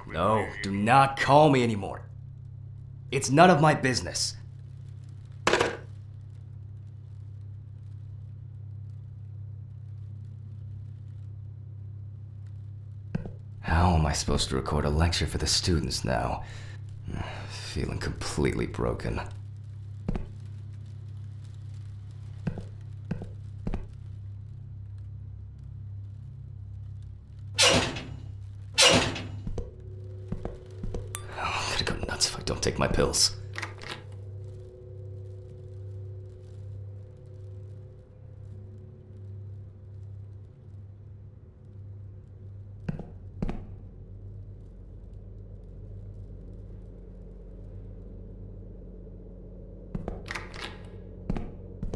No, do not call me anymore. It's none of my business. How am I supposed to record a lecture for the students now? Feeling completely broken. I'm gonna go nuts if I don't take my pills.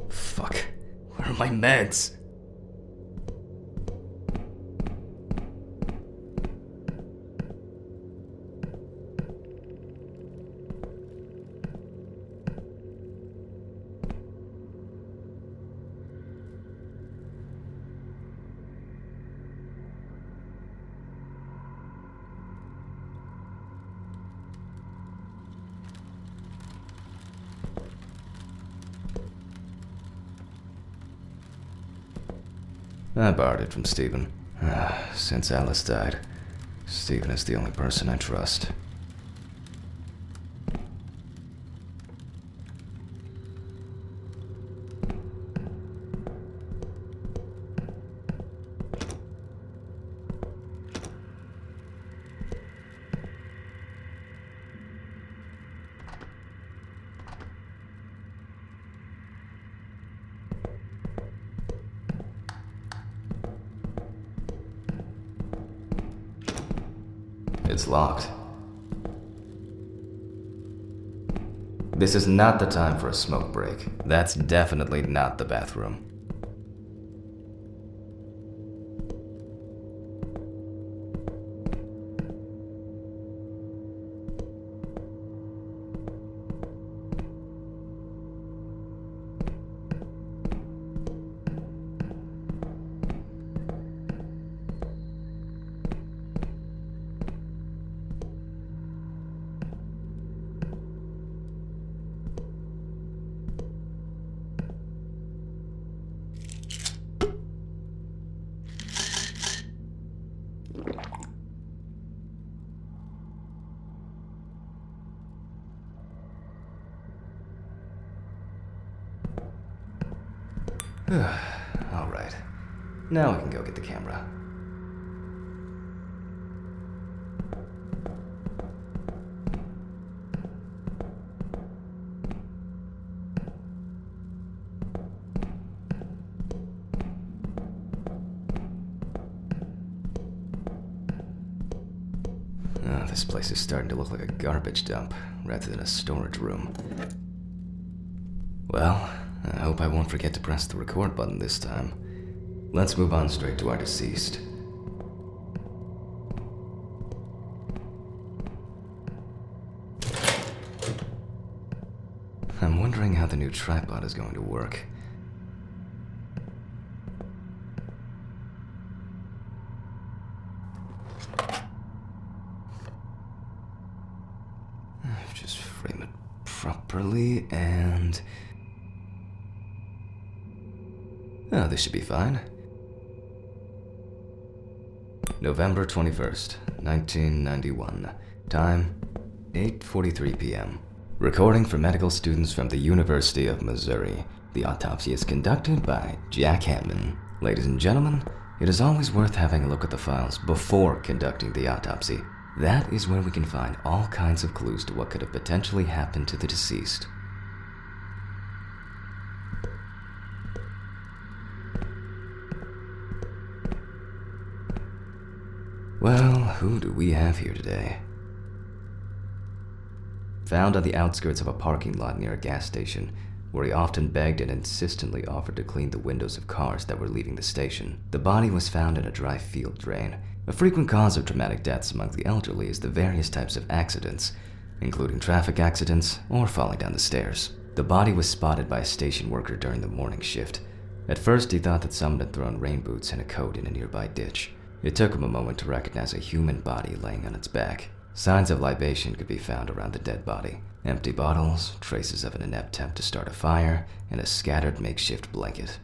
Fuck. Where are my meds? I borrowed it from Stephen. Since Alice died, Stephen is the only person I trust. It's locked. This is not the time for a smoke break. That's definitely not the bathroom. All right. Now I can go get the camera. This place is starting to look like a garbage dump rather than a storage room. Well, I hope I won't forget to press the record button this time. Let's move on straight to our deceased. I'm wondering how the new tripod is going to work. Just frame it properly and... Oh, this should be fine. November 21st, 1991. Time, 8:43 p.m. Recording for medical students from the University of Missouri. The autopsy is conducted by Jack Hammond. Ladies and gentlemen, it is always worth having a look at the files before conducting the autopsy. That is where we can find all kinds of clues to what could have potentially happened to the deceased. Well, who do we have here today? Found on the outskirts of a parking lot near a gas station, where he often begged and insistently offered to clean the windows of cars that were leaving the station. The body was found in a dry field drain. A frequent cause of traumatic deaths among the elderly is the various types of accidents, including traffic accidents or falling down the stairs. The body was spotted by a station worker during the morning shift. At first, he thought that someone had thrown rain boots and a coat in a nearby ditch. It took him a moment to recognize a human body laying on its back. Signs of libation could be found around the dead body. Empty bottles, traces of an inept attempt to start a fire, and a scattered makeshift blanket.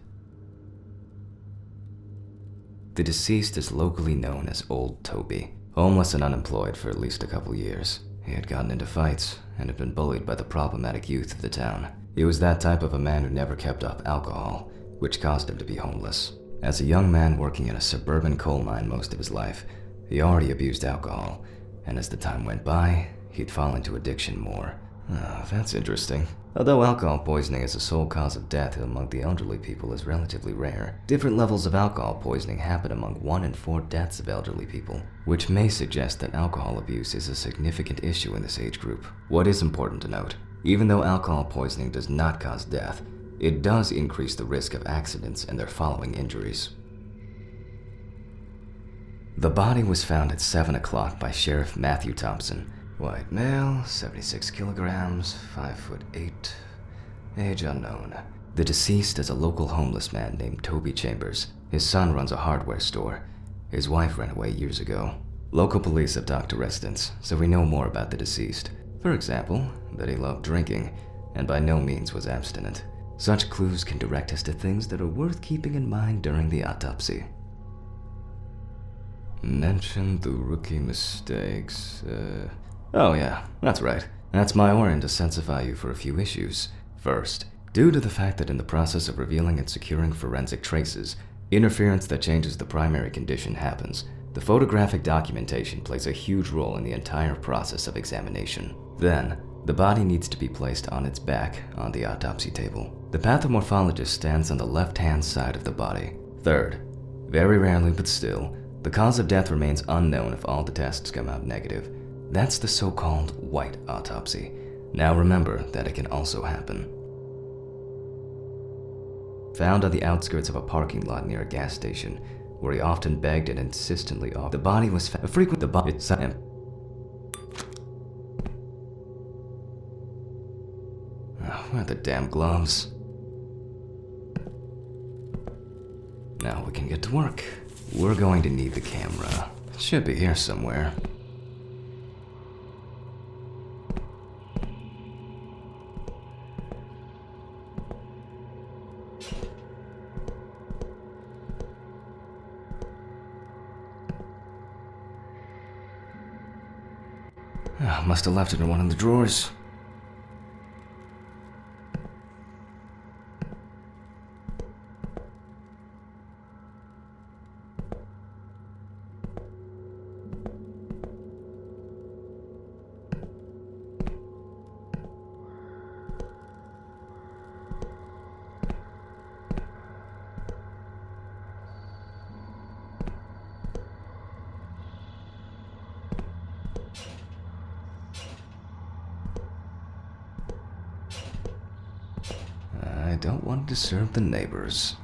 The deceased is locally known as Old Toby, homeless and unemployed for at least a couple years. He had gotten into fights and had been bullied by the problematic youth of the town. He was that type of a man who never kept up alcohol, which caused him to be homeless. As a young man working in a suburban coal mine most of his life, he already abused alcohol, and as the time went by, he'd fall into addiction more. That's interesting. Although alcohol poisoning as a sole cause of death among the elderly people is relatively rare, different levels of alcohol poisoning happen among 1 in 4 deaths of elderly people, which may suggest that alcohol abuse is a significant issue in this age group. What is important to note, even though alcohol poisoning does not cause death, it does increase the risk of accidents and their following injuries. The body was found at 7 o'clock by Sheriff Matthew Thompson. White male, 76 kilograms, 5'8", age unknown. The deceased is a local homeless man named Toby Chambers. His son runs a hardware store. His wife ran away years ago. Local police have talked to residents, so we know more about the deceased. For example, that he loved drinking, and by no means was abstinent. Such clues can direct us to things that are worth keeping in mind during the autopsy. Mention the rookie mistakes. Oh yeah, that's right. That's my warrant to sensify you for a few issues. First, due to the fact that in the process of revealing and securing forensic traces, interference that changes the primary condition happens. The photographic documentation plays a huge role in the entire process of examination. Then, the body needs to be placed on its back on the autopsy table. The pathomorphologist stands on the left-hand side of the body. Third, very rarely but still, the cause of death remains unknown if all the tests come out negative. That's the so-called white autopsy. Now remember that it can also happen. Found on the outskirts of a parking lot near a gas station, where he often begged and insistently offered. The body was frequent. The body itself. Where are the damn gloves? Now we can get to work. We're going to need the camera. It should be here somewhere. Must have left it in one of the drawers. I don't want to disturb the neighbors.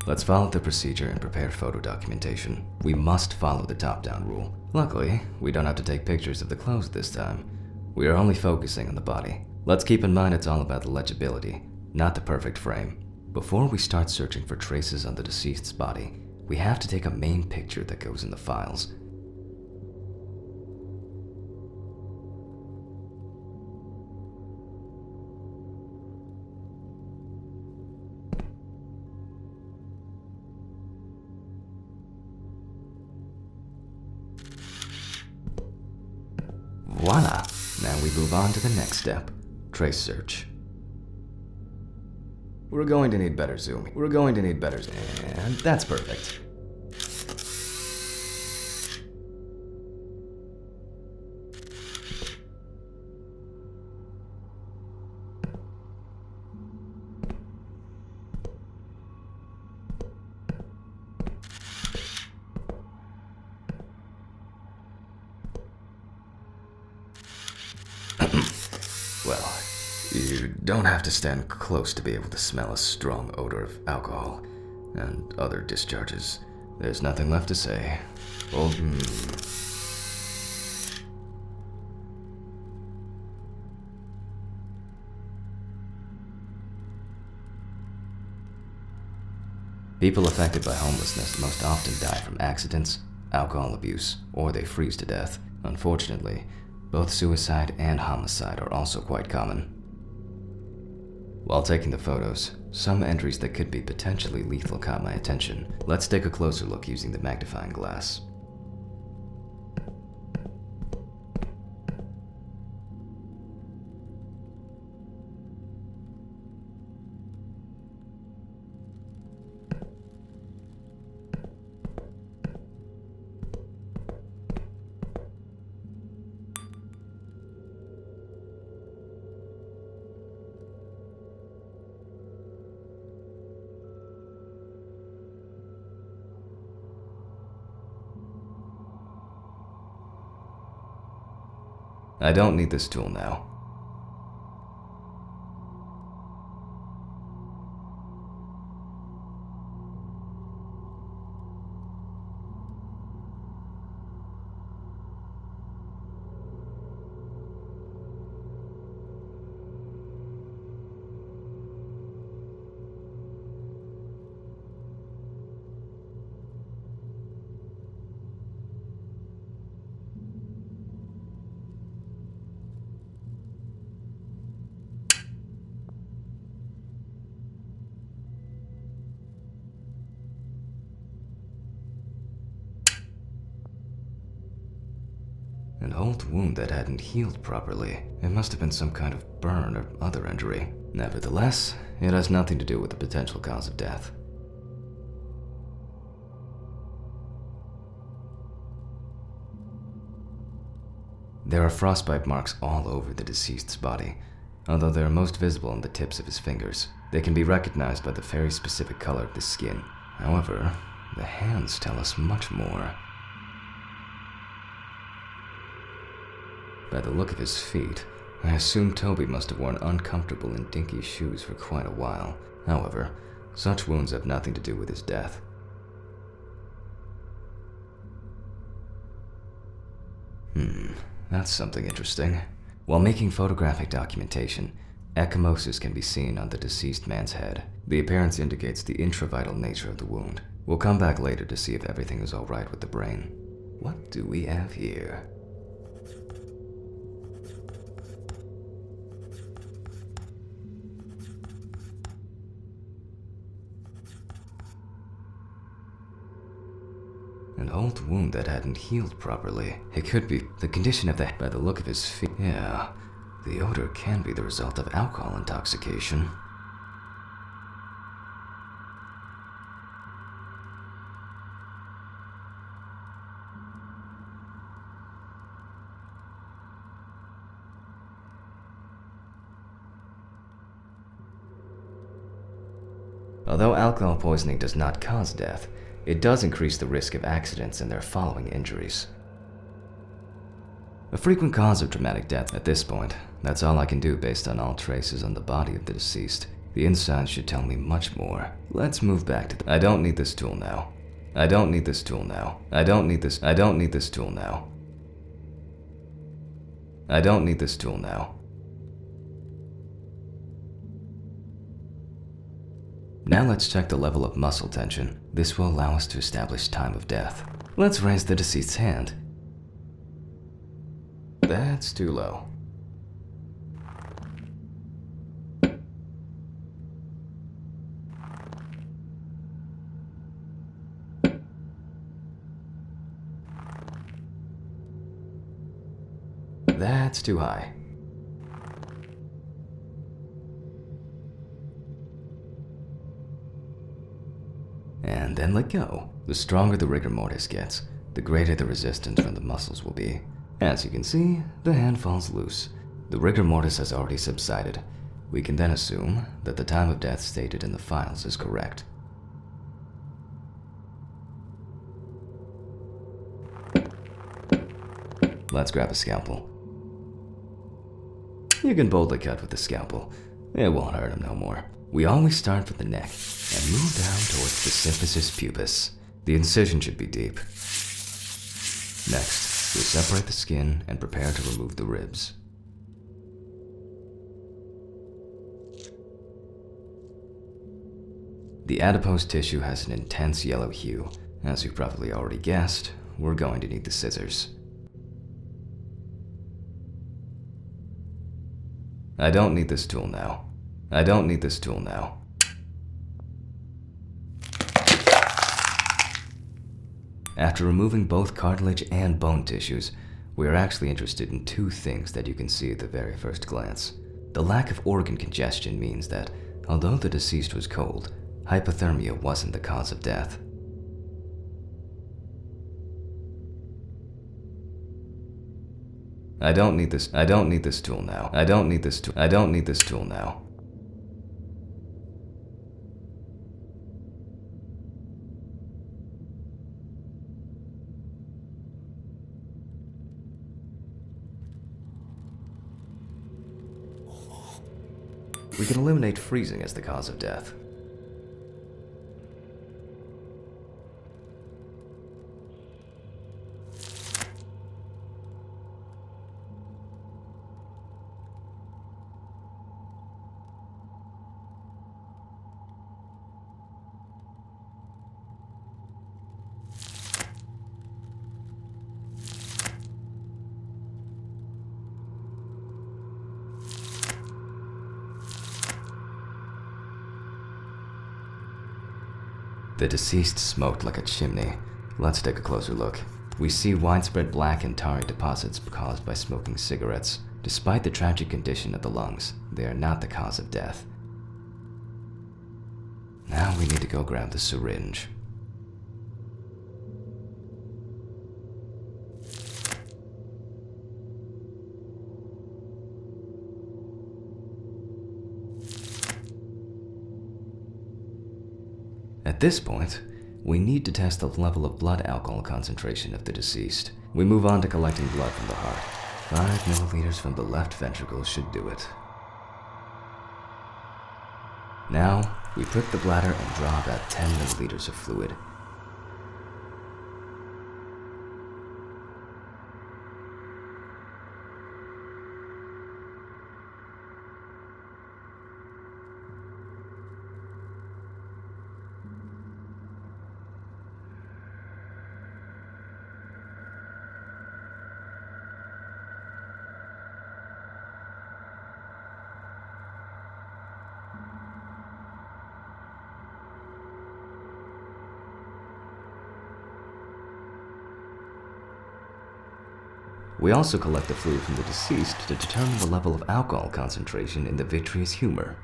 Let's follow the procedure and prepare photo documentation. We must follow the top-down rule. Luckily, we don't have to take pictures of the clothes this time. We are only focusing on the body. Let's keep in mind it's all about the legibility, not the perfect frame. Before we start searching for traces on the deceased's body, we have to take a main picture that goes in the files. Voila! Now we move on to the next step, trace search. We're going to need better zooming. And that's perfect. Well, you don't have to stand close to be able to smell a strong odor of alcohol and other discharges. There's nothing left to say. Well, People affected by homelessness most often die from accidents, alcohol abuse, or they freeze to death. Unfortunately, both suicide and homicide are also quite common. While taking the photos, some entries that could be potentially lethal caught my attention. Let's take a closer look using the magnifying glass. I don't need this tool now. An old wound that hadn't healed properly. It must have been some kind of burn or other injury. Nevertheless, it has nothing to do with the potential cause of death. There are frostbite marks all over the deceased's body, although they are most visible on the tips of his fingers. They can be recognized by the very specific color of the skin. However, the hands tell us much more. By the look of his feet, I assume Toby must have worn uncomfortable and dinky shoes for quite a while. However, such wounds have nothing to do with his death. That's something interesting. While making photographic documentation, ecchymosis can be seen on the deceased man's head. The appearance indicates the intravital nature of the wound. We'll come back later to see if everything is alright with the brain. What do we have here? An old wound that hadn't healed properly. It could be the condition of the... By the look of his feet... Yeah, the odor can be the result of alcohol intoxication. Although alcohol poisoning does not cause death, it does increase the risk of accidents and their following injuries. A frequent cause of traumatic death at this point. That's all I can do based on all traces on the body of the deceased. The inside should tell me much more. Let's move back to I don't need this tool now. I don't need this tool now. I don't need this tool now. I don't need this tool now. Now let's check the level of muscle tension. This will allow us to establish time of death. Let's raise the deceased's hand. That's too low. That's too high. And then let go. The stronger the rigor mortis gets, the greater the resistance from the muscles will be. As you can see, the hand falls loose. The rigor mortis has already subsided. We can then assume that the time of death stated in the files is correct. Let's grab a scalpel. You can boldly cut with the scalpel. It won't hurt him no more. We always start with the neck and move down towards the symphysis pubis. The incision should be deep. Next, we separate the skin and prepare to remove the ribs. The adipose tissue has an intense yellow hue. As you probably already guessed, we're going to need the scissors. I don't need this tool now. After removing both cartilage and bone tissues, we are actually interested in two things that you can see at the very first glance. The lack of organ congestion means that, although the deceased was cold, hypothermia wasn't the cause of death. I don't need this tool now. We can eliminate freezing as the cause of death. The deceased smoked like a chimney. Let's take a closer look. We see widespread black and tarry deposits caused by smoking cigarettes. Despite the tragic condition of the lungs, they are not the cause of death. Now we need to go grab the syringe. At this point, we need to test the level of blood alcohol concentration of the deceased. We move on to collecting blood from the heart. 5 milliliters from the left ventricle should do it. Now, we prick the bladder and draw about 10 milliliters of fluid. We also collect the fluid from the deceased to determine the level of alcohol concentration in the vitreous humor.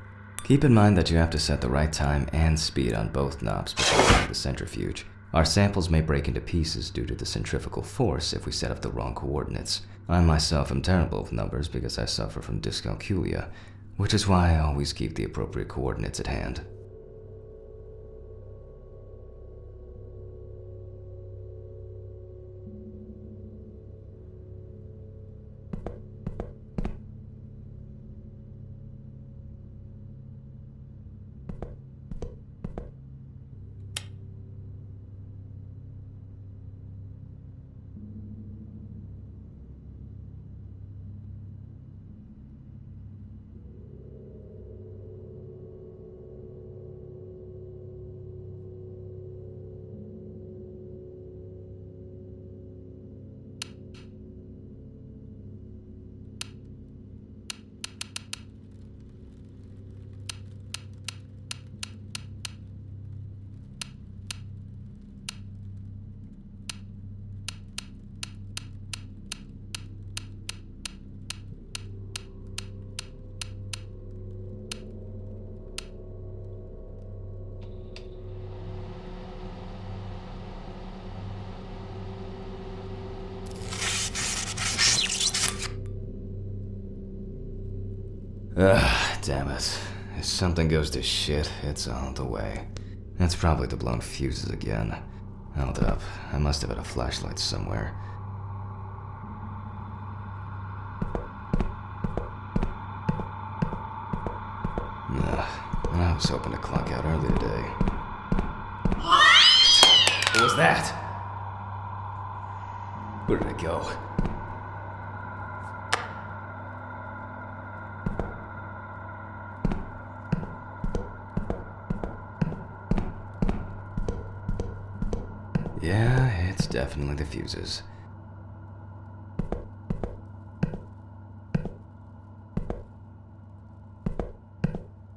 Keep in mind that you have to set the right time and speed on both knobs before running the centrifuge. Our samples may break into pieces due to the centrifugal force if we set up the wrong coordinates. I myself am terrible with numbers because I suffer from dyscalculia, which is why I always keep the appropriate coordinates at hand. Damn it. If something goes to shit, it's all the way. That's probably the blown fuses again. Hold up, I must have had a flashlight somewhere. I was hoping to clock out early today. What was that? Where did it go? Yeah, it's definitely the fuses.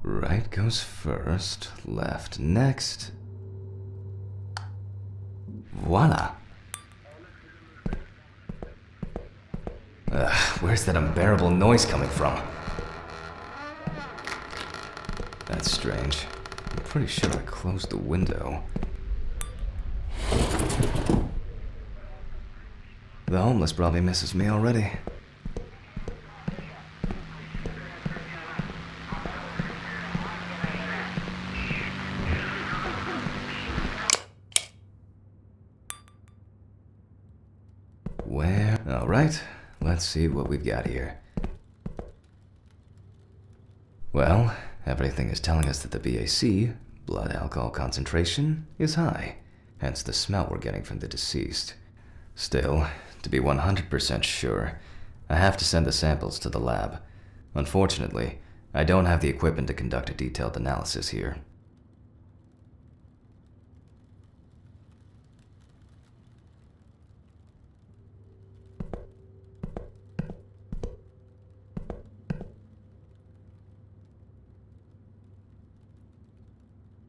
Right goes first, left next. Voila! Where's that unbearable noise coming from? That's strange. I'm pretty sure I closed the window. The homeless probably misses me already. Where? Alright, let's see what we've got here. Well, everything is telling us that the BAC, blood alcohol concentration, is high, hence the smell we're getting from the deceased. Still, to be 100% sure, I have to send the samples to the lab. Unfortunately, I don't have the equipment to conduct a detailed analysis here.